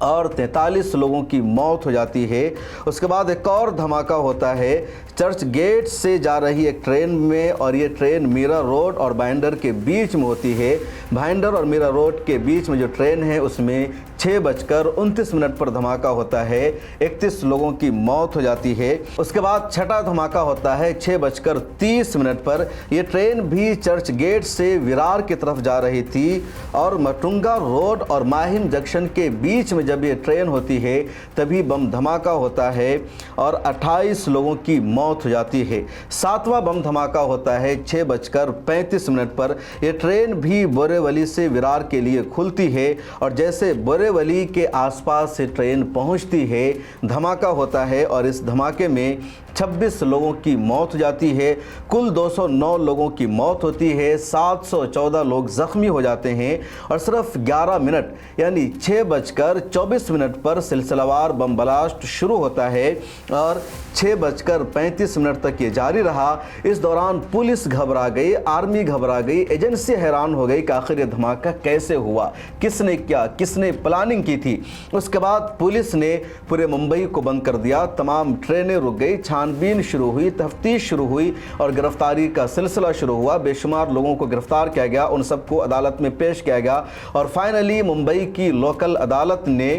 اور 43 لوگوں کی موت ہو جاتی ہے۔ اس کے بعد ایک اور دھماکہ ہوتا ہے چرچ گیٹ سے جا رہی ایک ٹرین میں، اور یہ ٹرین میرا روڈ اور بھائنڈر کے بیچ میں ہوتی ہے۔ بھائنڈر اور میرا روڈ کے بیچ میں جو ٹرین ہے اس میں 6:29 پر دھماکہ ہوتا ہے، 31 لوگوں کی موت ہو جاتی ہے۔ اس کے بعد چھٹا دھماکہ ہوتا ہے 6:30 پر۔ یہ ٹرین بھی چرچ گیٹ سے ویرار کی طرف جا رہی تھی، اور مٹونگا روڈ اور ماہم جنکشن کے بیچ میں جب یہ ٹرین ہوتی ہے تبھی بم دھماکہ ہوتا ہے اور 28 لوگوں کی موت ہو جاتی ہے۔ 7واں بم دھماکہ ہوتا ہے 6:35 پر۔ یہ ٹرین بھی بورے ولی سے ویرار کے لیے کھلتی ہے، اور جیسے بورے ولی کے آس پاس سے ٹرین پہنچتی ہے دھماکہ ہوتا ہے، اور اس دھماکے میں 26 لوگوں کی موت ہو جاتی ہے۔ کل 209 لوگوں کی موت ہوتی ہے، 714 لوگ زخمی ہو جاتے ہیں، اور صرف 11 منٹ یعنی 6:24 پر سلسلہ وار بم بلاسٹ شروع ہوتا ہے، اور 6:35 تک یہ جاری رہا۔ اس دوران پولیس گھبرا گئی، آرمی گھبرا گئی، ایجنسی حیران ہو گئی کہ آخر یہ دھماکہ کیسے ہوا، کس نے کیا، کس نے پلاننگ کی تھی۔ اس کے بعد پولیس نے پورے ممبئی کو بند کر دیا، تمام ٹرینیں رک گئی، چھان بین شروع ہوئی، تفتیش شروع ہوئی، اور گرفتاری کا سلسلہ شروع ہوا۔ بے شمار لوگوں کو گرفتار کیا گیا، ان سب کو عدالت میں پیش کیا گیا، اور فائنلی ممبئی کی لوکل عدالت نے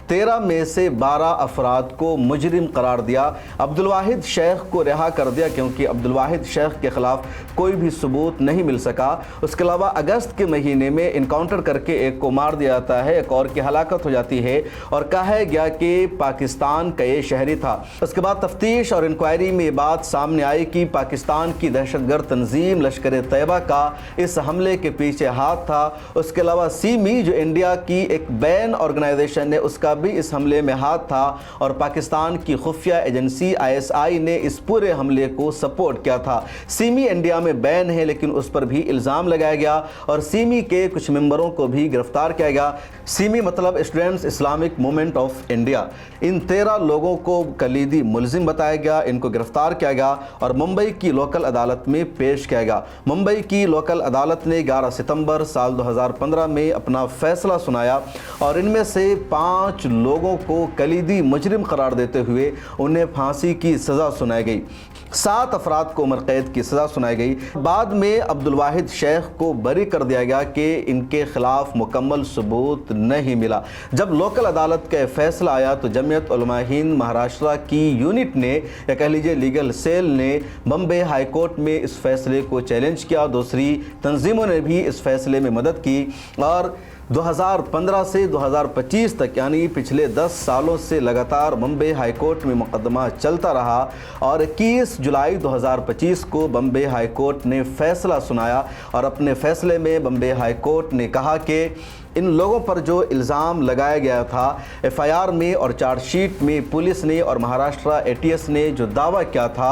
13 میں سے 12 افراد کو مجرم قرار دیا۔ عبدالواحد شیخ کو رہا کر دیا کیونکہ عبدالواحد شیخ کے خلاف کوئی بھی ثبوت نہیں مل سکا۔ اس کے علاوہ اگست کے مہینے میں انکاؤنٹر کر کے ایک کو مار دیا جاتا ہے، ایک اور کی ہلاکت ہو جاتی ہے، اور کہا گیا کہ پاکستان کا یہ شہری تھا۔ اس کے بعد تفتیش اور انکوائری میں یہ بات سامنے آئی کہ پاکستان کی دہشت گرد تنظیم لشکر طیبہ کا اس حملے کے پیچھے ہاتھ تھا۔ اس کے علاوہ سیمی جو انڈیا کی ایک بین آرگنائزیشن ہے اس کا بھی اس حملے میں ہاتھ تھا، اور پاکستان کی خفیہ ایجنسی ISI نے اس پورے حملے کو سپورٹ کیا تھا۔ سیمی انڈیا میں بین ہے لیکن اس پر بھی الزام لگایا گیا، اور سیمی کے کچھ ممبروں کو بھی گرفتار کیا گیا۔ سیمی مطلب students Islamic movement of India. ان 13 لوگوں کو کلیدی ملزم بتایا گیا، ان کو گرفتار کیا گیا اور ممبئی کی لوکل عدالت میں پیش کیا گیا۔ ممبئی کی لوکل عدالت نے 11 ستمبر سال 2015 میں اپنا فیصلہ سنایا، اور ان میں سے 5 لوگوں کو کلیدی مجرم قرار دیتے ہوئے انہیں پھانسی کی سزا سنائی گئی۔ 7 افراد کو عمر قید کی سزا سنائی گئی۔ بعد میں عبدالواحد شیخ کو بری کر دیا گیا کہ ان کے خلاف مکمل ثبوت نہیں ملا۔ جب لوکل عدالت کا فیصلہ آیا تو جمعیت علماء ہند مہاراشٹرا کی یونٹ نے یا کہہ لیجیے لیگل سیل نے بمبئی ہائی کورٹ میں اس فیصلے کو چیلنج کیا۔ دوسری تنظیموں نے بھی اس فیصلے میں مدد کی، اور 2015 سے 2025 تک یعنی پچھلے 10 سالوں سے لگاتار بمبئی ہائی کورٹ میں مقدمہ چلتا رہا، اور 21 جولائی 2025 کو بمبئی ہائی کورٹ نے فیصلہ سنایا، اور اپنے فیصلے میں بمبئی ہائی کورٹ نے کہا کہ ان لوگوں پر جو الزام لگایا گیا تھا FIR میں اور چارج شیٹ میں پولیس نے اور مہاراشٹرا ATS نے جو دعویٰ کیا تھا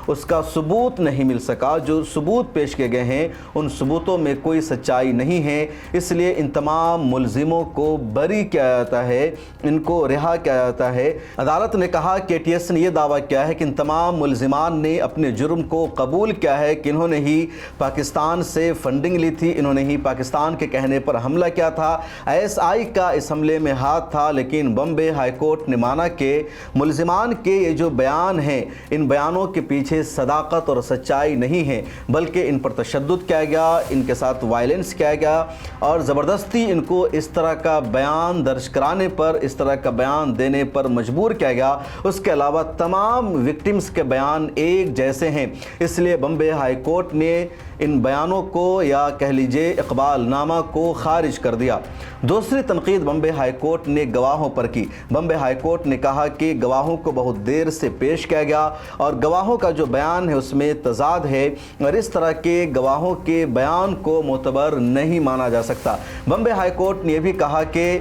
اس کا ثبوت نہیں مل سکا۔ جو ثبوت پیش کیے گئے ہیں ان ثبوتوں میں کوئی سچائی نہیں ہے، اس لیے ان تمام ملزموں کو بری کیا جاتا ہے، ان کو رہا کیا جاتا ہے۔ عدالت نے کہا کہ ATS نے یہ دعویٰ کیا ہے کہ ان تمام ملزمان نے اپنے جرم کو قبول کیا ہے کہ انہوں نے ہی پاکستان سے فنڈنگ لی تھی، انہوں نے ہی پاکستان کے کہنے پر حملہ کیا تھا، ISI کا اس حملے میں ہاتھ تھا۔ لیکن بمبئی ہائی کورٹ نے مانا کہ ملزمان کے یہ جو بیان ہیں ان بیانوں کے پیچھے صداقت اور سچائی نہیں ہے، بلکہ ان پر تشدد کیا گیا، ان کے ساتھ وائلنس کیا گیا، اور زبردستی ان کو اس طرح کا بیان درج کرانے پر، اس طرح کا بیان دینے پر مجبور کیا گیا۔ اس کے علاوہ تمام وکٹمز کے بیان ایک جیسے ہیں، اس لیے بمبئی ہائی کورٹ نے ان بیانوں کو یا کہہ لیجئے اقبال نامہ کو خارج کر دیا۔ دوسری تنقید بمبئی ہائی کورٹ نے گواہوں پر کی۔ بمبئی ہائی کورٹ نے کہا کہ گواہوں کو بہت دیر سے پیش کیا گیا اور گواہوں کا جو بیان ہے اس میں تضاد ہے، اور اس طرح کے گواہوں کے بیان کو معتبر نہیں مانا جا سکتا۔ بمبئی ہائی کورٹ نے یہ بھی کہا کہ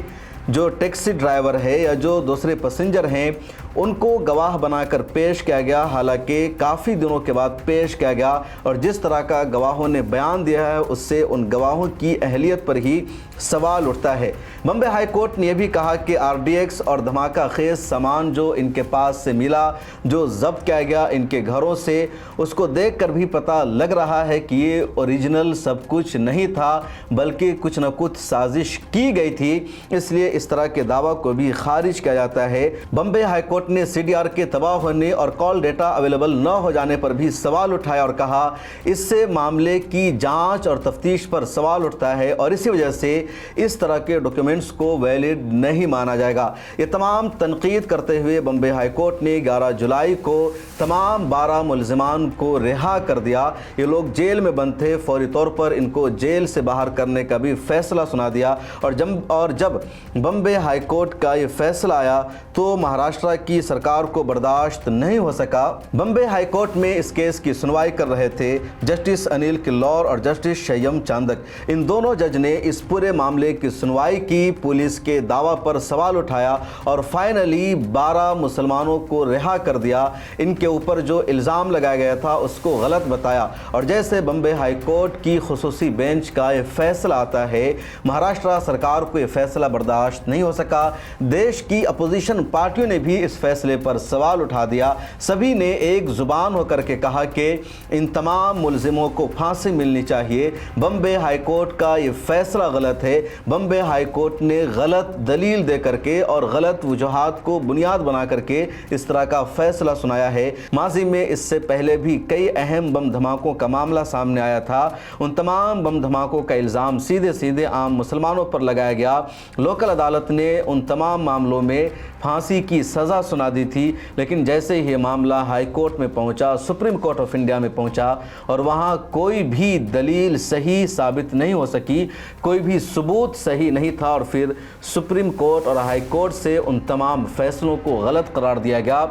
جو ٹیکسی ڈرائیور ہے یا جو دوسرے پیسنجر ہیں ان کو گواہ بنا کر پیش کیا گیا، حالانکہ کافی دنوں کے بعد پیش کیا گیا، اور جس طرح کا گواہوں نے بیان دیا ہے اس سے ان گواہوں کی اہلیت پر ہی سوال اٹھتا ہے۔ بمبئی ہائی کورٹ نے یہ بھی کہا کہ RDX اور دھماکہ خیز سامان جو ان کے پاس سے ملا، جو ضبط کیا گیا ان کے گھروں سے، اس کو دیکھ کر بھی پتہ لگ رہا ہے کہ یہ اوریجنل سب کچھ نہیں تھا بلکہ کچھ نہ کچھ سازش کی گئی تھی، اس لیے اس طرح کے دعویٰ کو بھی خارج کیا جاتا ہے۔ بمبئی ہائی کورٹ نے CDR کے تباہ ہونے اور کال ڈیٹا اویلیبل نہ ہو جانے پر بھی سوال اٹھایا اور کہا اس سے معاملے کی جانچ اور تفتیش پر سوال اٹھتا ہے اور اسی وجہ سے اس طرح کے ڈاکیومنٹس کو ویلڈ نہیں مانا جائے گا۔ یہ تمام تنقید کرتے ہوئے بمبئی ہائی کورٹ نے 11 جولائی کو تمام 12 ملزمان کو رہا کر دیا۔ یہ لوگ جیل میں بند تھے، فوری طور پر ان کو جیل سے باہر کرنے کا بھی فیصلہ سنا دیا، اور جب بمبئی ہائی کورٹ کا یہ فیصلہ آیا تو مہاراشٹر کی سرکار کو برداشت نہیں ہو سکا۔ بمبئی ہائی کورٹ میں اس کیس کی سنوائی کر رہے تھے جسٹس انل کلور اور جسٹس شیم چاندک۔ ان دونوں جج نے اس پورے معاملے کی سنوائی کی، پولیس کے دعویٰ پر سوال اٹھایا اور فائنلی 12 مسلمانوں کو رہا کر دیا۔ ان کے اوپر جو الزام لگایا گیا تھا اس کو غلط بتایا، اور جیسے بمبئی ہائی کورٹ کی خصوصی بینچ کا یہ فیصلہ آتا ہے، مہاراشٹر سرکار کو یہ فیصلہ برداشت نہیں ہو سکا۔ دیش کی اپوزیشن پارٹیوں نے بھی اس فیصلے پر سوال اٹھا دیا۔ سبھی نے ایک زبان ہو کر کے کہا کہ ان تمام ملزموں کو پھانسی ملنی چاہیے۔ بمبئی ہائی کورٹ کا یہ فیصلہ غلط ہے۔ بمبئی ہائی کورٹ نے غلط دلیل دے کر کے اور غلط وجوہات کو بنیاد بنا کر کے اس طرح کا فیصلہ سنایا ہے۔ ماضی میں اس سے پہلے بھی کئی اہم بم دھماکوں کا معاملہ سامنے آیا تھا۔ ان تمام بم دھماکوں کا الزام سیدھے عام مسلمانوں پر لگایا گیا۔ لوکل عدالت نے ان تمام معاملوں میں پھانسی کی سزا سنا دی تھی، لیکن جیسے ہی یہ معاملہ ہائی کورٹ میں پہنچا، سپریم کورٹ آف انڈیا میں پہنچا، اور وہاں کوئی بھی دلیل صحیح ثابت نہیں ہو سکی، کوئی بھی ثبوت صحیح نہیں تھا، اور پھر سپریم کورٹ اور ہائی کورٹ سے ان تمام فیصلوں کو غلط قرار دیا گیا۔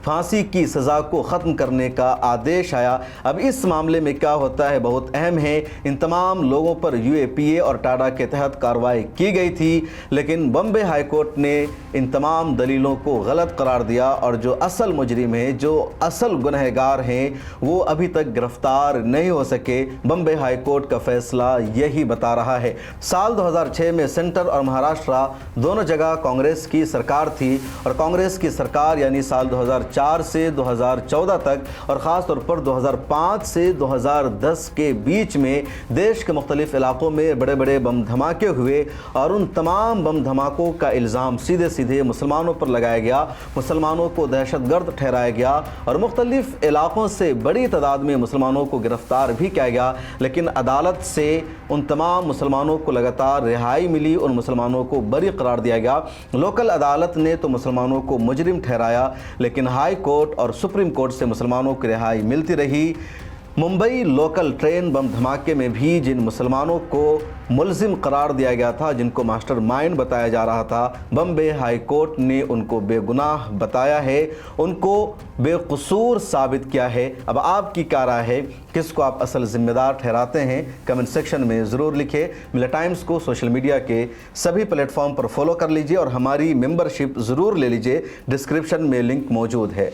پھانسی کی سزا کو ختم کرنے کا آدیش آیا۔ اب اس معاملے میں کیا ہوتا ہے بہت اہم ہے۔ ان تمام لوگوں پر UAPA اور ٹاڈا کے تحت کارروائی کی گئی تھی، لیکن بمبئی ہائی کورٹ نے ان تمام دلیلوں کو غلط قرار دیا، اور جو اصل مجرم ہیں، جو اصل گنہگار ہیں، وہ ابھی تک گرفتار نہیں ہو سکے۔ بمبئی ہائی کورٹ کا فیصلہ یہی بتا رہا ہے۔ سال 2006 میں سینٹر اور مہاراشٹر دونوں جگہ کانگریس کی سرکار تھی، اور کانگریس کی سرکار یعنی سال 2004 سے 2014 تک، اور خاص طور پر 2005 سے 2010 کے بیچ میں دیش کے مختلف علاقوں میں بڑے بڑے بم دھماکے ہوئے، اور ان تمام بم دھماکوں کا الزام سیدھے مسلمانوں پر لگایا گیا، مسلمانوں کو دہشت گرد ٹھہرایا گیا، اور مختلف علاقوں سے بڑی تعداد میں مسلمانوں کو گرفتار بھی کیا گیا، لیکن عدالت سے ان تمام مسلمانوں کو لگاتار رہائی ملی، ان مسلمانوں کو بری قرار دیا گیا۔ لوکل عدالت نے تو مسلمانوں کو مجرم ٹھہرایا، لیکن ہائی کورٹ اور سپریم کورٹ سے مسلمانوں کی رہائی ملتی رہی۔ ممبئی لوکل ٹرین بم دھماکے میں بھی جن مسلمانوں کو ملزم قرار دیا گیا تھا، جن کو ماسٹر مائنڈ بتایا جا رہا تھا، بمبئی ہائی کورٹ نے ان کو بے گناہ بتایا ہے، ان کو بے قصور ثابت کیا ہے۔ اب آپ کی کیا رائے ہے؟ کس کو آپ اصل ذمہ دار ٹھہراتے ہیں؟ کمنٹ سیکشن میں ضرور لکھیں۔ ملا ٹائمز کو سوشل میڈیا کے سبھی پلیٹ فارم پر فالو کر لیجئے، اور ہماری ممبرشپ ضرور لے لیجئے، ڈسکرپشن میں لنک موجود ہے۔